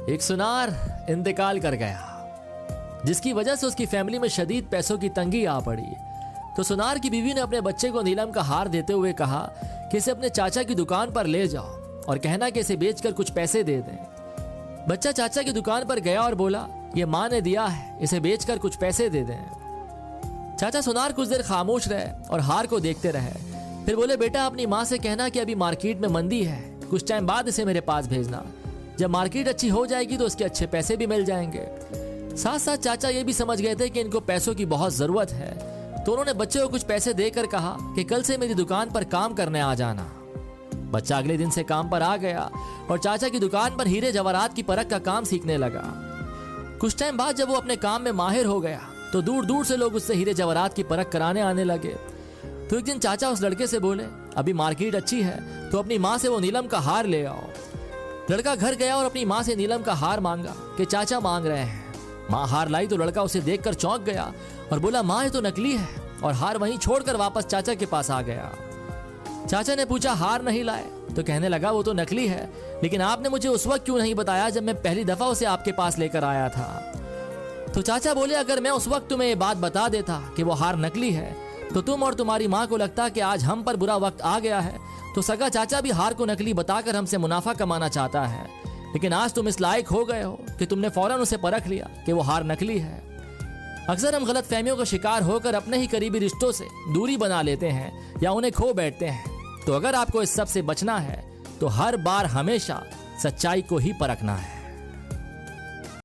एक सुनार इंतकाल कर गया, जिसकी वजह से उसकी फैमिली में शदीद पैसों की तंगी आ पड़ी। तो सुनार की बीवी ने अपने बच्चे को नीलम का हार देते हुए कहा कि इसे अपने चाचा की दुकान पर ले जाओ और कहना कि इसे बेचकर कुछ पैसे दे दें। बच्चा चाचा की दुकान पर गया और बोला, ये माँ ने दिया है, इसे बेचकर कुछ पैसे दे दें। चाचा सुनार कुछ देर खामोश रहे और हार को देखते रहे। फिर बोले, बेटा अपनी माँ से कहना कि अभी मार्केट में मंदी है, कुछ टाइम बाद इसे मेरे पास भेजना। जब मार्केट अच्छी हो जाएगी तो उसके अच्छे पैसे भी मिल जाएंगे। साथ साथ चाचा ये भी समझ गए थे कि इनको पैसों की बहुत जरूरत है, तो उन्होंने बच्चे को कुछ पैसे देकर कहा कि कल से मेरी दुकान पर काम करने आ जाना। बच्चा अगले दिन से काम पर आ गया और चाचा की दुकान पर हीरे जवाहरात की परख का काम सीखने लगा। कुछ टाइम बाद जब वो अपने काम में माहिर हो गया तो दूर दूर से लोग उससे हीरे जवाहरात की परख कराने आने लगे। तो एक दिन चाचा उस लड़के से बोले, अभी मार्केट अच्छी है तो अपनी माँ से वो नीलम का हार ले आओ। लड़का घर गया और अपनी माँ से नीलम का हार मांगा कि चाचा मांग रहे हैं। माँ हार लाई तो लड़का उसे देखकर चौंक गया और बोला, माँ ये तो नकली है, और हार वहीं छोड़कर वापस चाचा के पास आ गया। चाचा ने पूछा, हार नहीं लाए? तो कहने लगा, वो तो नकली है, लेकिन आपने मुझे उस वक्त क्यों नहीं बताया जब मैं पहली दफा उसे आपके पास लेकर आया था? तो चाचा बोले, अगर मैं उस वक्त तुम्हें ये बात बता देता कि वो हार नकली है तो तुम और तुम्हारी माँ को लगता कि आज हम पर बुरा वक्त आ गया है, तो सगा चाचा भी हार को नकली बताकर हमसे मुनाफा कमाना चाहता है। लेकिन आज तुम इस लायक हो गए हो कि तुमने फौरन उसे परख लिया कि वो हार नकली है। अक्सर हम गलत फहमियों का शिकार होकर अपने ही करीबी रिश्तों से दूरी बना लेते हैं या उन्हें खो बैठते हैं। तो अगर आपको इस सब से बचना है तो हर बार हमेशा सच्चाई को ही परखना है।